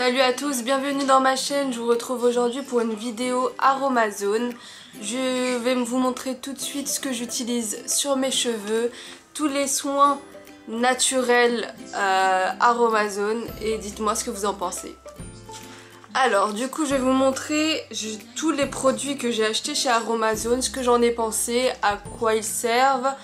Salut à tous, bienvenue dans ma chaîne. Je vous retrouve aujourd'hui pour une vidéo Aromazone. Je vais vous montrer tout de suite ce que j'utilise sur mes cheveux, tous les soins naturels Aromazone, et dites-moi ce que vous en pensez. Alors du coup je vais vous montrer tous les produits que j'ai achetés chez Aromazone, ce que j'en ai pensé, à quoi ils servent.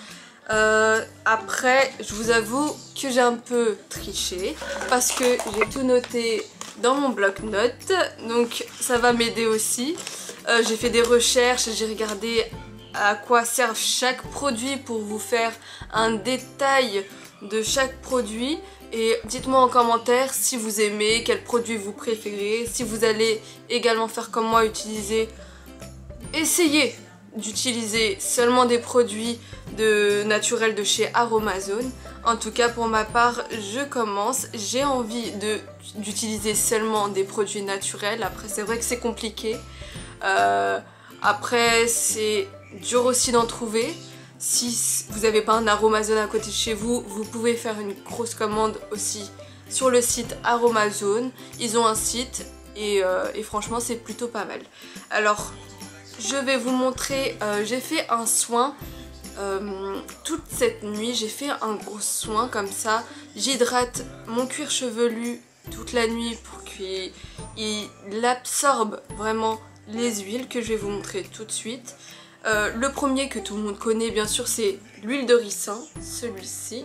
Après je vous avoue que j'ai un peu triché parce que j'ai tout noté dans mon bloc-notes, donc ça va m'aider aussi. J'ai fait des recherches, j'ai regardé à quoi servent chaque produit pour vous faire un détail de chaque produit. Et dites-moi en commentaire si vous aimez, quel produit vous préférez, si vous allez également faire comme moi, essayez d'utiliser seulement des produits naturels de chez Aromazone. En tout cas pour ma part je commence, j'ai envie d'utiliser seulement des produits naturels. Après c'est vrai que c'est compliqué, après c'est dur aussi d'en trouver. Si vous n'avez pas un Aromazone à côté de chez vous, vous pouvez faire une grosse commande aussi sur le site Aromazone. Ils ont un site et franchement c'est plutôt pas mal. Alors je vais vous montrer, j'ai fait un soin toute cette nuit, j'ai fait un gros soin comme ça. J'hydrate mon cuir chevelu toute la nuit pour qu'il absorbe vraiment les huiles que je vais vous montrer tout de suite. Le premier que tout le monde connaît bien sûr c'est l'huile de ricin, celui-ci.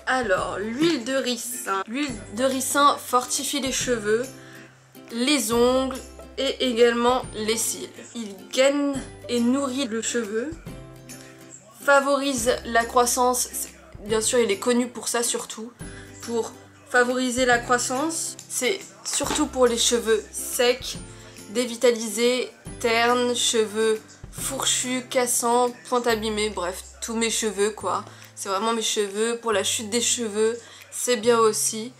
Alors l'huile de ricin fortifie les cheveux, les ongles et également les cils. Il gaine et nourrit le cheveu, favorise la croissance, bien sûr il est connu pour ça, surtout pour favoriser la croissance. C'est surtout pour les cheveux secs, dévitalisés, ternes, cheveux fourchus, cassants, pointes abîmées, bref tous mes cheveux quoi. C'est vraiment mes cheveux. Pour la chute des cheveux c'est bien aussi.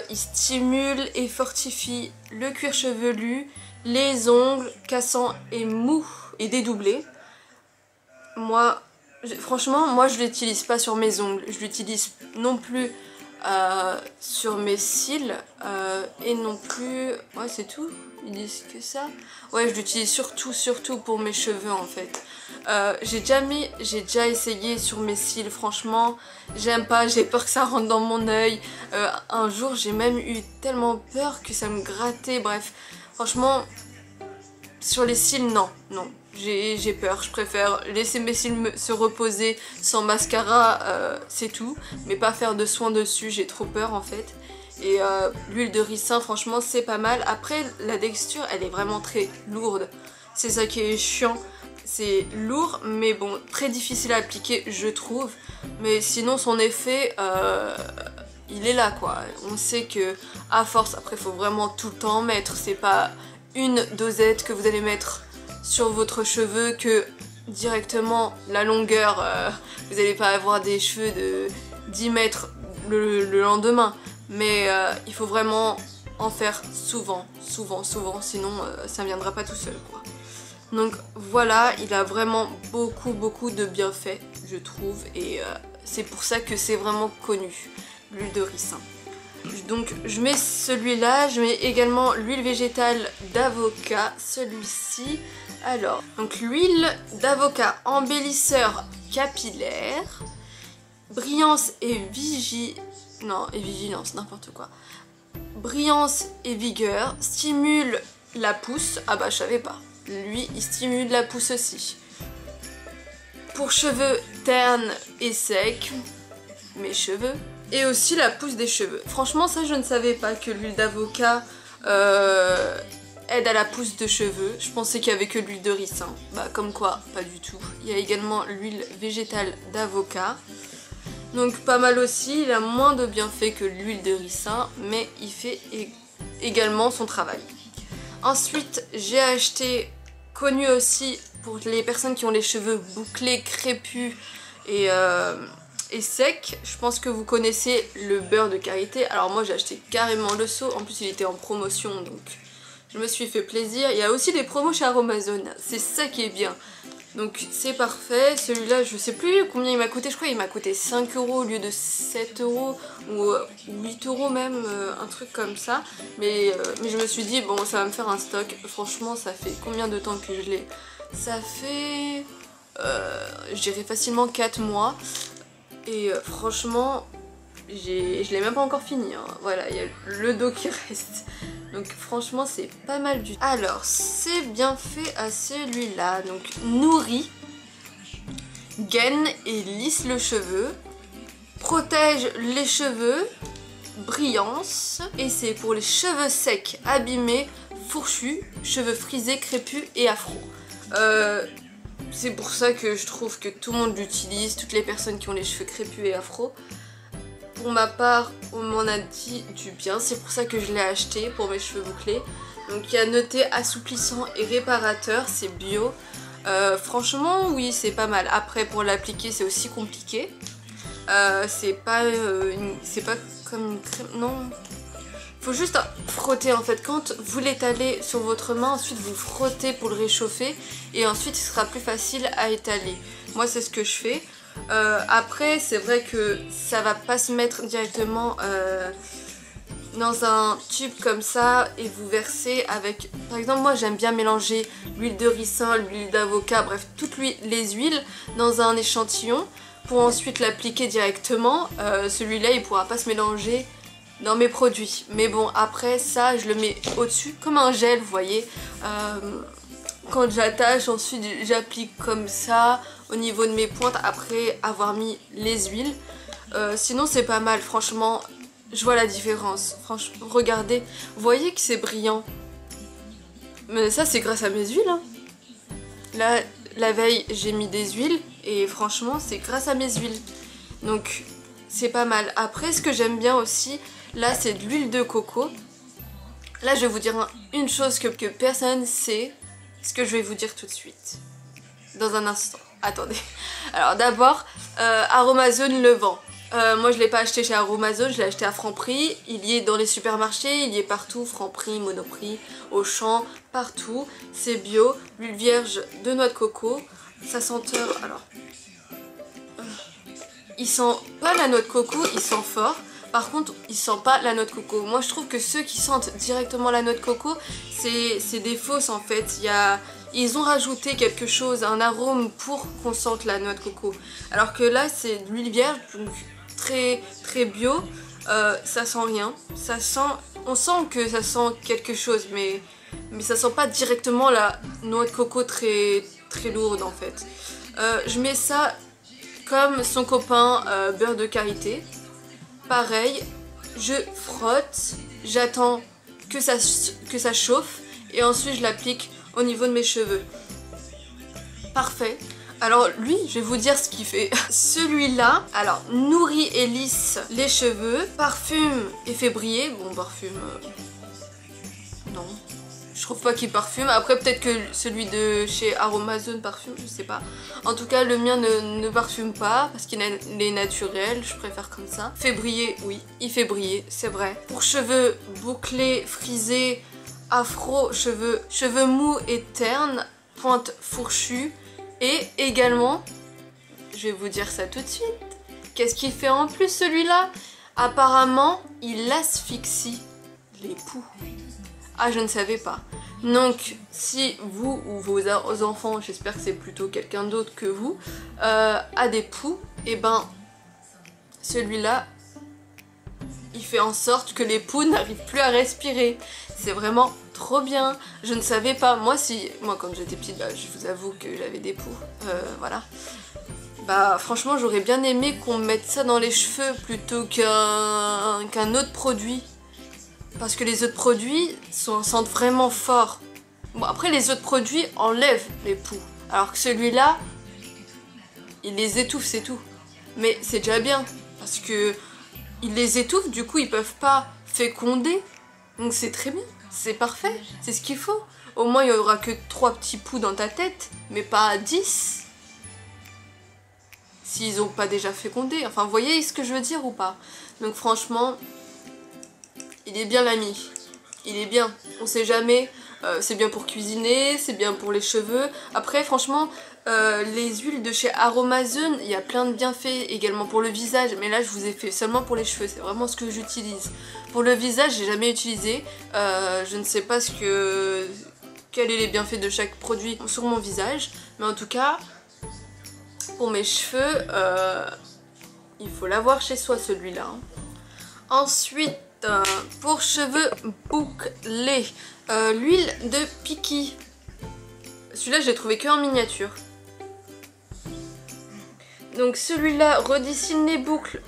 Il stimule et fortifie le cuir chevelu, les ongles cassants et mous et dédoublés. Franchement moi je l'utilise pas sur mes ongles, je l'utilise non plus sur mes cils et non plus, ouais c'est tout, ils disent que ça. Ouais je l'utilise surtout pour mes cheveux en fait. J'ai déjà essayé sur mes cils, franchement j'aime pas, j'ai peur que ça rentre dans mon œil. Un jour j'ai même eu tellement peur que ça me grattait, bref franchement sur les cils non, j'ai peur, je préfère laisser mes cils se reposer sans mascara, c'est tout, mais pas faire de soins dessus, j'ai trop peur en fait. Et l'huile de ricin franchement c'est pas mal. Après la texture elle est vraiment très lourde, c'est ça qui est chiant, c'est lourd mais bon très difficile à appliquer je trouve, mais sinon son effet il est là quoi. On sait que à force, après faut vraiment tout le temps en mettre, c'est pas une dosette que vous allez mettre sur votre cheveu que directement la longueur, vous n'allez pas avoir des cheveux de 10 mètres le lendemain, mais il faut vraiment en faire souvent, sinon ça ne viendra pas tout seul quoi. Donc voilà, il a vraiment beaucoup de bienfaits je trouve, et c'est pour ça que c'est vraiment connu, l'huile de ricin. Donc je mets celui-là, je mets également l'huile végétale d'avocat, celui-ci. Alors, donc l'huile d'avocat embellisseur capillaire, brillance et vigilance, n'importe quoi. Brillance et vigueur, stimule la pousse, ah bah je savais pas, lui il stimule la pousse aussi. Pour cheveux ternes et secs, mes cheveux, et aussi la pousse des cheveux. Franchement ça je ne savais pas que l'huile d'avocat aide à la pousse de cheveux. Je pensais qu'il n'y avait que l'huile de ricin. Bah comme quoi, pas du tout. Il y a également l'huile végétale d'avocat. Donc pas mal aussi, il a moins de bienfaits que l'huile de ricin, mais il fait également son travail. Ensuite j'ai acheté, connu aussi pour les personnes qui ont les cheveux bouclés, crépus et sec, je pense que vous connaissez le beurre de karité. Alors moi j'ai acheté carrément le seau, en plus il était en promotion donc je me suis fait plaisir. Il y a aussi des promos chez Aromazone, c'est ça qui est bien. Donc c'est parfait. Celui-là, je sais plus combien il m'a coûté. Je crois qu'il m'a coûté 5 € au lieu de 7 € ou 8 € même, un truc comme ça. Mais je me suis dit, bon, ça va me faire un stock. Franchement, ça fait combien de temps que je l'ai? Ça fait, je dirais facilement 4 mois. Et franchement, je l'ai même pas encore fini. Hein. Voilà, il y a le dos qui reste. Donc franchement c'est pas mal du tout. Alors c'est bien fait à celui-là. Donc nourrit, gaine et lisse le cheveu, protège les cheveux, brillance. Et c'est pour les cheveux secs, abîmés, fourchus, cheveux frisés, crépus et afro. C'est pour ça que je trouve que tout le monde l'utilise, toutes les personnes qui ont les cheveux crépus et afro. Pour ma part, on m'en a dit du bien, c'est pour ça que je l'ai acheté pour mes cheveux bouclés. Donc il y a noté assouplissant et réparateur, c'est bio. Franchement, oui, c'est pas mal. Après, pour l'appliquer, c'est aussi compliqué. C'est pas comme une crème, non. Faut juste frotter en fait. Quand vous l'étalez sur votre main, ensuite vous frottez pour le réchauffer et ensuite ce sera plus facile à étaler. Moi, c'est ce que je fais. Après c'est vrai que ça va pas se mettre directement dans un tube comme ça et vous versez avec, par exemple moi j'aime bien mélanger l'huile de ricin, l'huile d'avocat, bref toutes les huiles dans un échantillon pour ensuite l'appliquer directement. Celui-là il pourra pas se mélanger dans mes produits, mais bon après ça je le mets au dessus comme un gel, vous voyez. Quand j'attache, ensuite j'applique comme ça au niveau de mes pointes après avoir mis les huiles. Sinon c'est pas mal, franchement, je vois la différence. Franchement, regardez, vous voyez que c'est brillant. Mais ça c'est grâce à mes huiles. Hein. Là, la veille j'ai mis des huiles et franchement c'est grâce à mes huiles. Donc c'est pas mal. Après ce que j'aime bien aussi, là c'est de l'huile de coco. Là je vais vous dire une chose que personne sait. Ce que je vais vous dire tout de suite. Dans un instant. Attendez. Alors d'abord, Aromazone le vend. Moi je ne l'ai pas acheté chez Aromazone, je l'ai acheté à Franprix. Il y est dans les supermarchés, il y est partout. Franprix, Monoprix, Auchan, partout. C'est bio, l'huile vierge de noix de coco. Sa senteur, alors... il sent pas la noix de coco, il sent fort. Par contre, il sent pas la noix de coco. Moi, je trouve que ceux qui sentent directement la noix de coco, c'est des fausses en fait. Ils ont rajouté quelque chose, un arôme pour qu'on sente la noix de coco. Alors que là, c'est de l'huile vierge, donc très très bio. Ça sent rien. On sent que ça sent quelque chose, mais ça sent pas directement la noix de coco très très lourde en fait. Je mets ça comme son copain beurre de karité. Pareil, je frotte, j'attends que ça chauffe et ensuite je l'applique au niveau de mes cheveux. Parfait. Alors lui, je vais vous dire ce qu'il fait. Celui-là, alors nourrit et lisse les cheveux, parfume et fait briller. Bon, parfume... non. Je trouve pas qu'il parfume. Après peut-être que celui de chez Aromazone parfume, je sais pas. En tout cas le mien ne parfume pas parce qu'il est naturel, je préfère comme ça. Fait briller, oui, il fait briller, c'est vrai. Pour cheveux bouclés, frisés, afro, cheveux mous et ternes, pointe fourchue. Et également, je vais vous dire ça tout de suite. Qu'est-ce qu'il fait en plus celui-là? Apparemment, il asphyxie les poux. Ah, je ne savais pas. Donc, si vous ou vos enfants, j'espère que c'est plutôt quelqu'un d'autre que vous, a des poux, et ben, celui-là, il fait en sorte que les poux n'arrivent plus à respirer. C'est vraiment trop bien. Je ne savais pas. Moi, quand j'étais petite, bah, je vous avoue que j'avais des poux. Voilà. Bah, franchement, j'aurais bien aimé qu'on mette ça dans les cheveux plutôt qu'un autre produit. Parce que les autres produits sentent vraiment fort. Bon, après les autres produits enlèvent les poux. Alors que celui-là, il les étouffe, c'est tout. Mais c'est déjà bien. Parce que il les étouffe, du coup ils peuvent pas féconder. Donc c'est très bien. C'est parfait. C'est ce qu'il faut. Au moins il n'y aura que 3 petits poux dans ta tête. Mais pas 10. S'ils n'ont pas déjà fécondé. Enfin, vous voyez ce que je veux dire ou pas? Donc franchement... il est bien l'ami, il est bien, on sait jamais, c'est bien pour cuisiner, c'est bien pour les cheveux. Après franchement, les huiles de chez Aromazone, il y a plein de bienfaits également pour le visage, mais là je vous ai fait seulement pour les cheveux, c'est vraiment ce que j'utilise. Pour le visage, j'ai jamais utilisé, je ne sais pas quels sont les bienfaits de chaque produit sur mon visage, mais en tout cas, pour mes cheveux, il faut l'avoir chez soi celui-là. Ensuite, pour cheveux bouclés, l'huile de Piki. Celui-là, je l'ai trouvé que en miniature. Donc celui-là redessine les boucles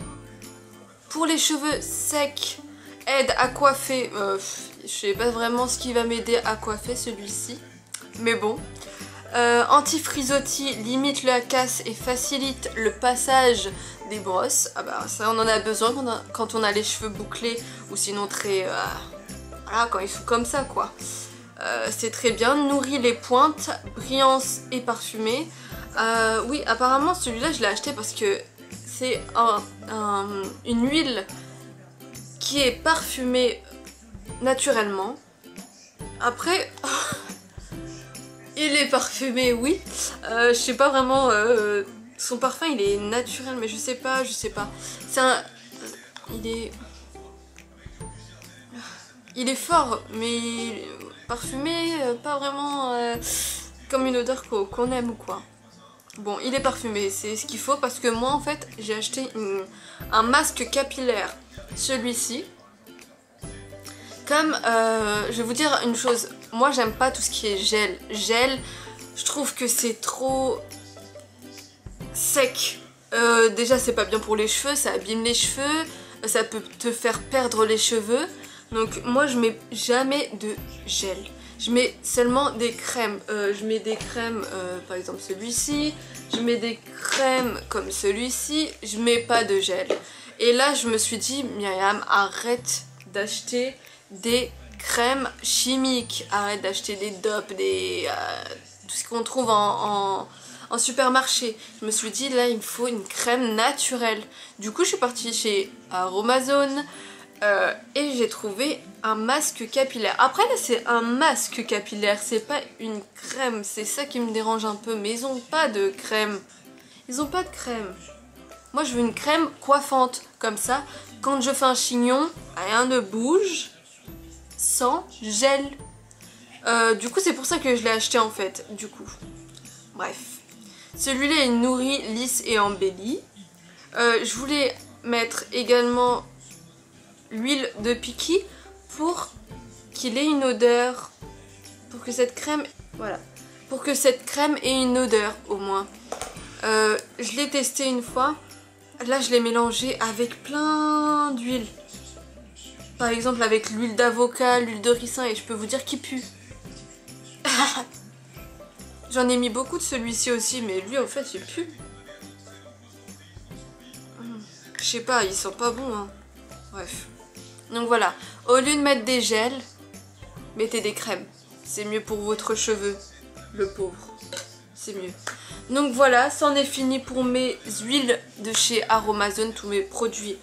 pour les cheveux secs, aide à coiffer. Je sais pas vraiment ce qui va m'aider à coiffer celui-ci, mais bon. Anti-frisottis, limite la casse et facilite le passage des brosses. Ah bah ça on en a besoin quand on a les cheveux bouclés ou sinon très... voilà, quand ils sont comme ça quoi. C'est très bien, nourrit les pointes, brillance et parfumé. Oui, apparemment celui-là je l'ai acheté parce que c'est une huile qui est parfumée naturellement. Après, il est parfumé, oui. Je sais pas vraiment, son parfum il est naturel, mais je sais pas. C'est un... Il est fort, mais parfumé, pas vraiment comme une odeur qu'on aime ou quoi. Bon, il est parfumé, c'est ce qu'il faut parce que moi en fait j'ai acheté un masque capillaire, celui-ci. Comme, je vais vous dire une chose, moi j'aime pas tout ce qui est gel. Gel, je trouve que c'est trop sec. Déjà c'est pas bien pour les cheveux, ça abîme les cheveux, ça peut te faire perdre les cheveux. Donc moi je mets jamais de gel. Je mets seulement des crèmes. Je mets des crèmes, par exemple celui-ci. Je mets des crèmes comme celui-ci. Je mets pas de gel. Et là je me suis dit, Myriam, arrête d'acheter des crèmes chimiques. Arrête d'acheter des dopes, tout ce qu'on trouve en supermarché. Je me suis dit, là il me faut une crème naturelle. Du coup je suis partie chez Aromazone. Et j'ai trouvé un masque capillaire. Après là c'est un masque capillaire, c'est pas une crème, c'est ça qui me dérange un peu. Mais ils ont pas de crème. Ils ont pas de crème. Moi je veux une crème coiffante, comme ça. Quand je fais un chignon, rien ne bouge sans gel. Du coup c'est pour ça que je l'ai acheté en fait. Du coup, bref. Celui-là il nourrit, lisse et embellit. Je voulais mettre également l'huile de Piki pour qu'il ait une odeur, pour que cette crème, voilà, pour que cette crème ait une odeur au moins. Je l'ai testé une fois, là je l'ai mélangé avec plein d'huile, par exemple avec l'huile d'avocat, l'huile de ricin, et je peux vous dire qu'il pue. J'en ai mis beaucoup de celui-ci aussi, mais lui en fait il pue. Je sais pas, il sent pas bon hein. Bref. Donc voilà, au lieu de mettre des gels, mettez des crèmes. C'est mieux pour votre cheveu, le pauvre. C'est mieux. Donc voilà, c'en est fini pour mes huiles de chez Aromazone, tous mes produits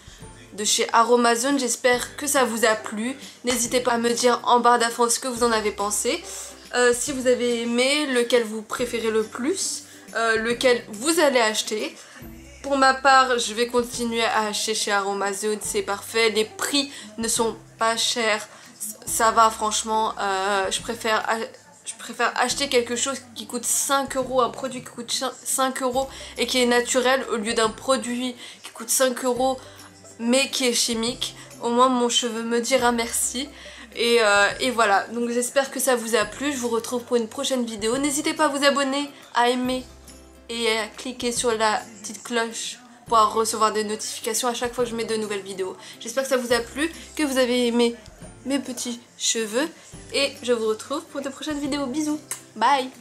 de chez Aromazone. J'espère que ça vous a plu. N'hésitez pas à me dire en barre d'infos ce que vous en avez pensé. Si vous avez aimé, lequel vous préférez le plus, lequel vous allez acheter. Pour ma part, je vais continuer à acheter chez Aromazone, c'est parfait. Les prix ne sont pas chers, ça va franchement. Je préfère acheter quelque chose qui coûte 5 €, un produit qui coûte 5 € et qui est naturel, au lieu d'un produit qui coûte 5 € mais qui est chimique. Au moins mon cheveu me dira merci. Et voilà, donc j'espère que ça vous a plu. Je vous retrouve pour une prochaine vidéo. N'hésitez pas à vous abonner, à aimer et à cliquer sur la petite cloche pour recevoir des notifications à chaque fois que je mets de nouvelles vidéos. J'espère que ça vous a plu, que vous avez aimé mes petits cheveux, et je vous retrouve pour de prochaines vidéos. Bisous, bye.